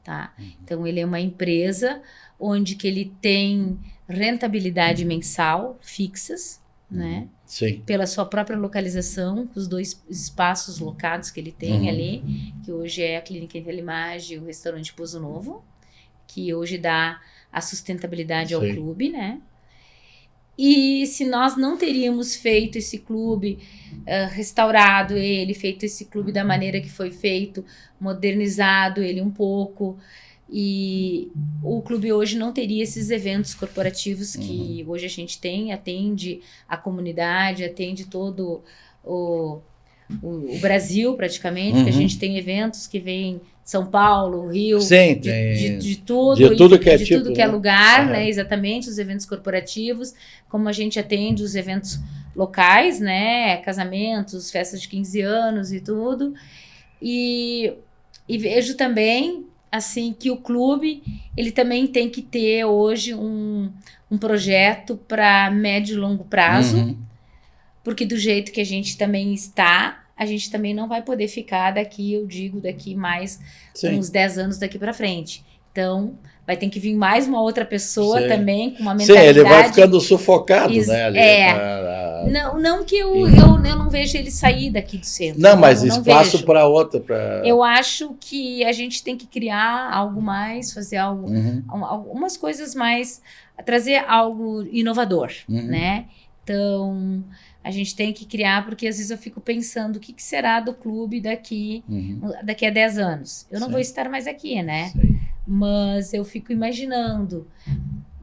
tá? Então, ele é uma empresa onde que ele tem rentabilidade mensal fixas, né?
Sim.
Pela sua própria localização, os 2 espaços locados que ele tem ali, que hoje é a Clínica Intelimagem e o restaurante Pouso Novo, que hoje dá a sustentabilidade ao clube, né? E se nós não teríamos feito esse clube, restaurado ele, feito esse clube da maneira que foi feito, modernizado ele um pouco, e o clube hoje não teria esses eventos corporativos que hoje a gente tem, atende a comunidade, atende todo o Brasil praticamente, porque a gente tem eventos que vêm de São Paulo, Rio,
sim,
de tudo que é lugar,
né?
né? Exatamente, os eventos corporativos, como a gente atende os eventos locais, né? Casamentos, festas de 15 anos e tudo. E vejo também assim que o clube ele também tem que ter hoje um projeto para médio e longo prazo, porque do jeito que a gente também está, a gente também não vai poder ficar daqui mais uns 10 anos daqui para frente. Então, vai ter que vir mais uma outra pessoa também com uma mentalidade...
Sim, ele vai ficando sufocado, né? Ali,
Não que eu não vejo ele sair daqui do centro.
Não, mas espaço para outra...
Eu acho que a gente tem que criar algo mais, fazer algumas coisas mais, trazer algo inovador, né? Então, a gente tem que criar, porque às vezes eu fico pensando o que será do clube daqui a 10 anos. Eu não vou estar mais aqui, né?
Sim.
Mas eu fico imaginando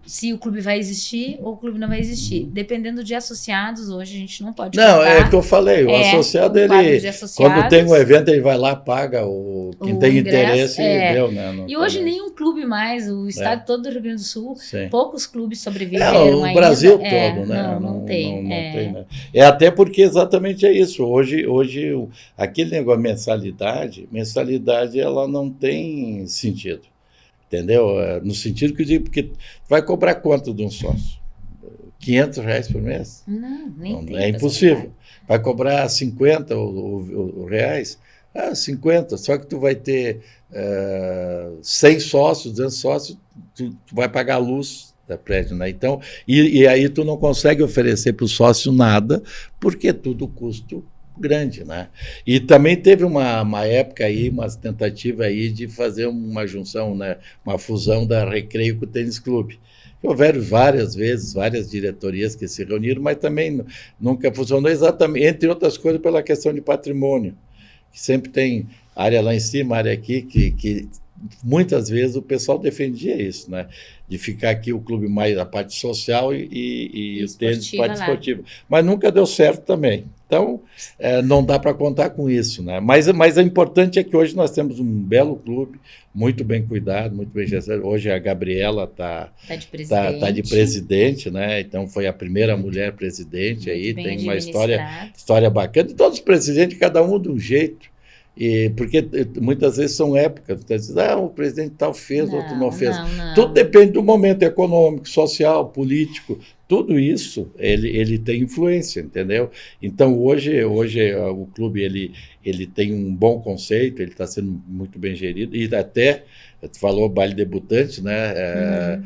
se o clube vai existir ou o clube não vai existir. Dependendo de associados, hoje a gente não pode
Não,
contar.
é o que eu falei, o associado, ele, quando tem um evento, ele vai lá, paga quem tem interesse e deu, né?
E hoje nenhum clube mais, o estado todo do Rio Grande do Sul,
Sim.
poucos clubes sobreviveram
o
ainda.
Brasil todo, né?
Não tem.
Né? É até porque exatamente é isso. Hoje aquele negócio mensalidade ela não tem sentido. Entendeu? No sentido que eu digo, porque vai cobrar quanto de um sócio? R$500 por mês?
Não, nem tem.
É impossível. Vai cobrar 50 reais? 50. Só que tu vai ter 100 sócios, 200 sócios, tu vai pagar a luz da prédio, né? Então, e aí tu não consegue oferecer para o sócio nada, porque é tudo custo grande, né? E também teve uma época aí, uma tentativa aí de fazer uma junção, né? Uma fusão da Recreio com o Tênis Clube. Houveram várias vezes, várias diretorias que se reuniram, mas também nunca funcionou exatamente, entre outras coisas, pela questão de patrimônio, que sempre tem área lá em cima, área aqui, que muitas vezes o pessoal defendia isso, né? De ficar aqui o clube mais a parte social e o tênis parte esportiva. Mas nunca deu certo também. Então, não dá para contar com isso, né? Mas o importante é que hoje nós temos um belo clube, muito bem cuidado, muito bem gestado. Hoje a Gabriela está de presidente, né? Então foi a primeira mulher presidente aí, tem uma história bacana. E todos os presidentes, cada um de um jeito. Porque muitas vezes são épocas, o presidente tal fez, outro não fez.
Não.
Tudo depende do momento econômico, social, político, tudo isso ele tem influência, entendeu? Então hoje o clube ele tem um bom conceito, ele está sendo muito bem gerido, e até, tu falou baile debutante, né?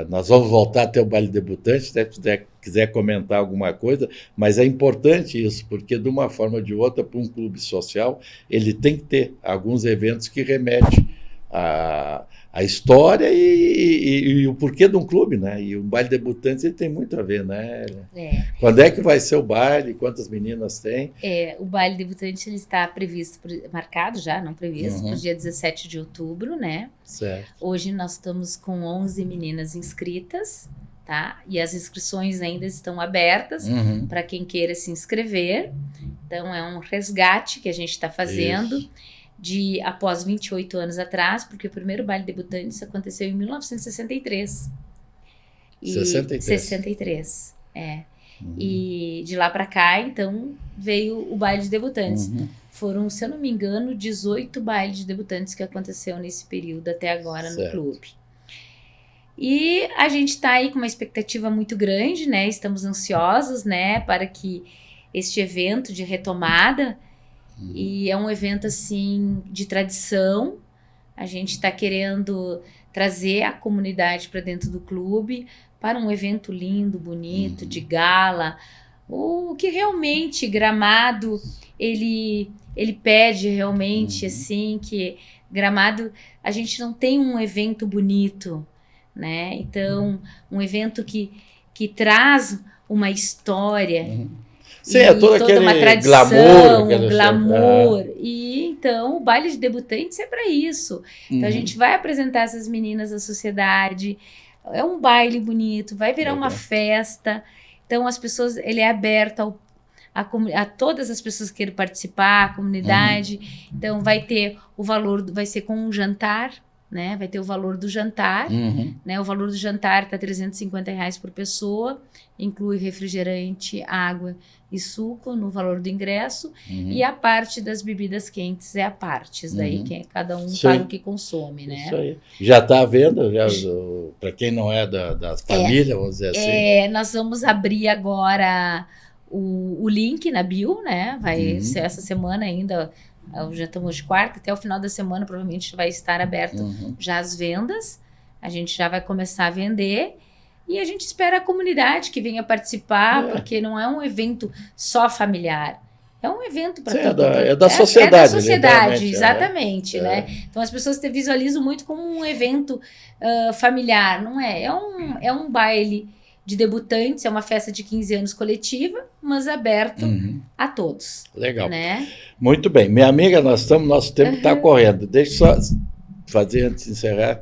Nós vamos voltar até o baile debutante, se quiser comentar alguma coisa, mas é importante isso, porque de uma forma ou de outra, para um clube social, ele tem que ter alguns eventos que remetem a história e o porquê de um clube, né? E o baile debutante ele tem muito a ver, né? Quando é que vai ser o baile? Quantas meninas tem?
O baile debutante ele está marcado já, não previsto, para o dia 17 de outubro, né?
Certo.
Hoje nós estamos com 11 meninas inscritas, tá? E as inscrições ainda estão abertas para quem queira se inscrever. Então é um resgate que a gente está fazendo. Isso. Após 28 anos atrás, porque o primeiro baile debutante aconteceu em 1963. 63, E de lá para cá, então, veio o baile de debutantes. Foram, se eu não me engano, 18 bailes de debutantes que aconteceu nesse período até agora no clube. E a gente está aí com uma expectativa muito grande, né? Estamos ansiosos, né, para que este evento de retomada. E é um evento, assim, de tradição. A gente está querendo trazer a comunidade para dentro do clube para um evento lindo, bonito, de gala. O que realmente Gramado, ele pede realmente, assim, que Gramado, a gente não tem um evento bonito, né? Então, um evento que traz uma história...
Sim, é todo aquele
uma tradição,
glamour.
E então o baile de debutantes é para isso. Então a gente vai apresentar essas meninas à sociedade. É um baile bonito, vai virar uma festa. Então as pessoas, ele é aberto a todas as pessoas que queiram participar, a comunidade. Então vai ter o valor, vai ser com um jantar, né? Vai ter o valor do jantar, né? O valor do jantar tá R$350 por pessoa, inclui refrigerante, água e suco no valor do ingresso, e a parte das bebidas quentes é a parte, daí que cada um paga o que consome, né?
Isso aí. Já está à venda, para quem não é das famílias, vamos dizer assim.
Nós vamos abrir agora o link na bio, né? Vai ser essa semana ainda. Já estamos de quarta, até o final da semana provavelmente vai estar aberto já as vendas. A gente já vai começar a vender e a gente espera a comunidade que venha participar, porque não é um evento só familiar. É um evento para todo mundo.
É da sociedade. É da
sociedade, exatamente, né? Então as pessoas visualizam muito como um evento familiar. Não é. É um baile de debutantes, é uma festa de 15 anos coletiva, mas aberto a todos.
Legal.
Né?
Muito bem. Minha amiga, nosso tempo está correndo. Deixa eu só fazer, antes de encerrar,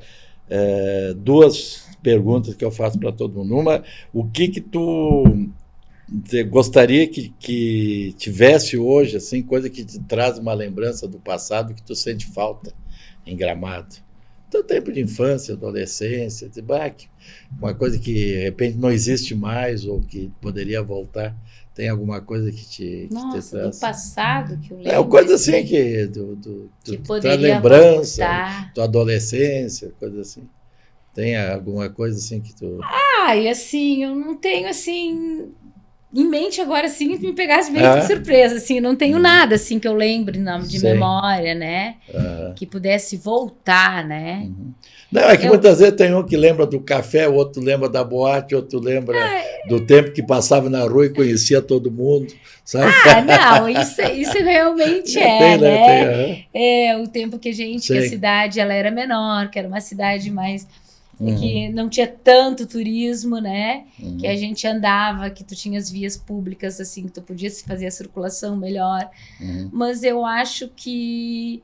2 perguntas que eu faço para todo mundo. Uma, o que tu gostaria que tivesse hoje, assim, coisa que te traz uma lembrança do passado que tu sente falta em Gramado? Teu tempo de infância, adolescência, uma coisa que de repente não existe mais ou que poderia voltar. Tem alguma coisa que te
traz? Do passado que eu lembro.
É uma coisa assim que
poderia
lembrança,
voltar.
Tua adolescência, coisa assim. Tem alguma coisa assim que tu...
E assim, eu não tenho assim em mente agora, assim, me pegasse meio de surpresa, assim, não tenho nada assim que eu lembre de memória, né? Que pudesse voltar, né?
Não, é que muitas vezes tem um que lembra do café, o outro lembra da boate, outro lembra do tempo que passava na rua e conhecia todo mundo, sabe?
Não, isso realmente
tem,
né? É o tempo que que a cidade ela era menor, que era uma cidade mais... que não tinha tanto turismo, né? Que a gente andava, que tu tinha as vias públicas, assim, que tu podia fazer a circulação melhor. Mas eu acho que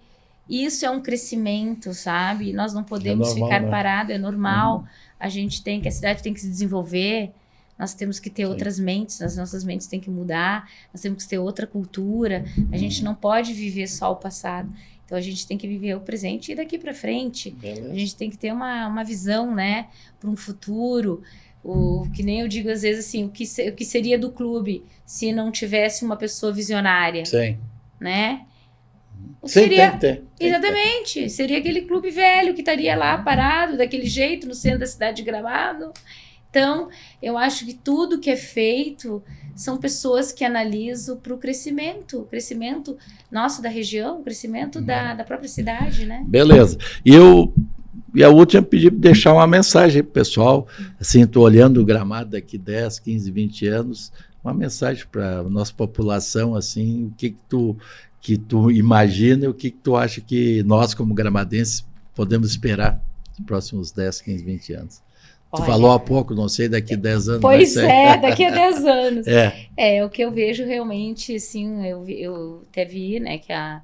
isso é um crescimento, sabe? Nós não podemos ficar parados, é normal. A cidade tem que se desenvolver, nós temos que ter outras mentes, as nossas mentes têm que mudar, nós temos que ter outra cultura, a gente não pode viver só o passado. Então, a gente tem que viver o presente e daqui para frente. A gente tem que ter uma visão, né, para um futuro. Que nem eu digo às vezes assim, o que seria do clube se não tivesse uma pessoa visionária?
Sim.
Né?
Tem.
Exatamente. Seria aquele clube velho que estaria lá parado, daquele jeito, no centro da cidade de Gramado. Então, eu acho que tudo que é feito são pessoas que analisam para o crescimento nosso da região, o crescimento da própria cidade, né?
Beleza. E a última, pedir para deixar uma mensagem para o pessoal, assim, estou olhando o Gramado daqui 10, 15, 20 anos, uma mensagem para a nossa população, assim, o que tu imagina e o que tu acha que nós, como gramadenses, podemos esperar nos próximos 10, 15, 20 anos. Tu falou há pouco, não sei, daqui a 10 anos.
Pois daqui a 10 anos. O que eu vejo realmente, assim, eu até vi, né, que a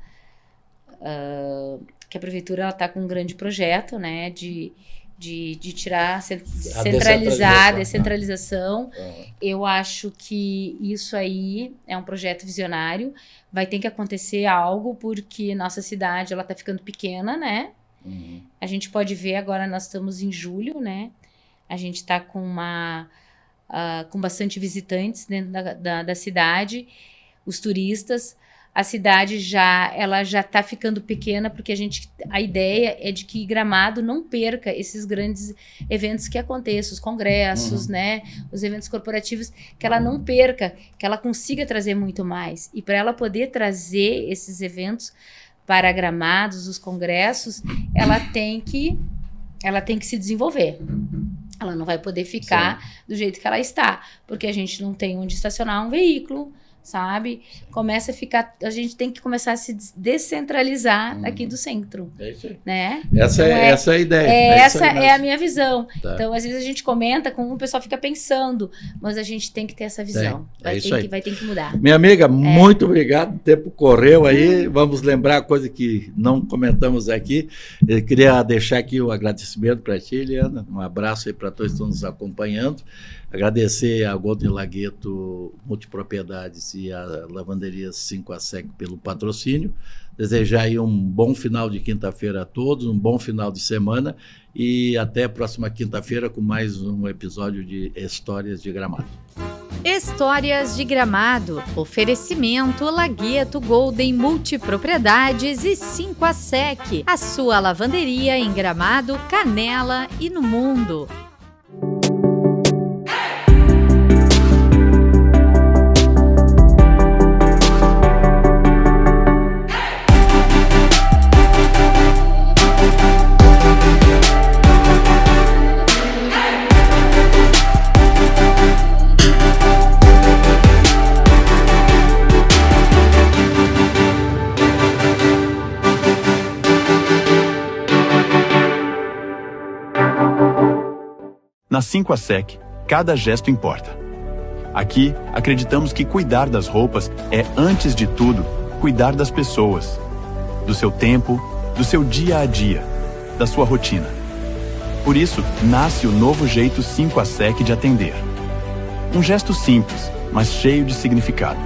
prefeitura está com um grande projeto, né, de tirar, centralizar, a descentralização. Eu acho que isso aí é um projeto visionário, vai ter que acontecer algo, porque nossa cidade, ela está ficando pequena, né? A gente pode ver agora, nós estamos em julho, né? A gente está com bastante visitantes dentro da cidade, os turistas. A cidade ela já está ficando pequena, porque a ideia é de que Gramado não perca esses grandes eventos que aconteçam, os congressos, né, os eventos corporativos, que ela não perca, que ela consiga trazer muito mais. E para ela poder trazer esses eventos para Gramados, os congressos, ela tem que se desenvolver. Ela não vai poder ficar do jeito que ela está, porque a gente não tem onde estacionar um veículo, sabe? A gente tem que começar a se descentralizar aqui do centro. É isso aí. Né?
Essa é a ideia.
Essa é a minha visão. Tá. Então, às vezes a gente comenta como o pessoal fica pensando, mas a gente tem que ter essa visão. Vai ter que mudar.
Minha amiga, muito obrigado. O tempo correu aí. Vamos lembrar a coisa que não comentamos aqui. Eu queria deixar aqui o agradecimento para ti, Eliana. Um abraço aí para todos que estão nos acompanhando. Agradecer a Golden Lagueto Multipropriedades e a Lavanderia 5 a Sec pelo patrocínio. Desejar aí um bom final de quinta-feira a todos, um bom final de semana e até a próxima quinta-feira com mais um episódio de Histórias de Gramado.
Histórias de Gramado. Oferecimento Lagueto Golden Multipropriedades e 5 a Sec. A sua lavanderia em Gramado, Canela e no mundo.
Na 5 a Sec, Cada gesto importa. Aqui, acreditamos que cuidar das roupas é, antes de tudo, cuidar das pessoas, do seu tempo, do seu dia a dia, da sua rotina. Por isso, nasce o novo jeito 5ASEC de atender. Um gesto simples, mas cheio de significado.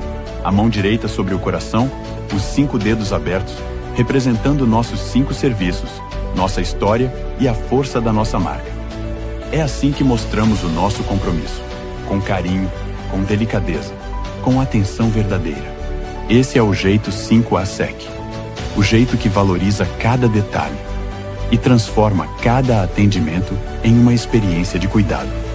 A mão direita sobre o coração, os 5 dedos abertos, representando nossos 5 serviços, nossa história e a força da nossa marca. É assim que mostramos o nosso compromisso, com carinho, com delicadeza, com atenção verdadeira. Esse é o jeito 5ASEC, o jeito que valoriza cada detalhe e transforma cada atendimento em uma experiência de cuidado.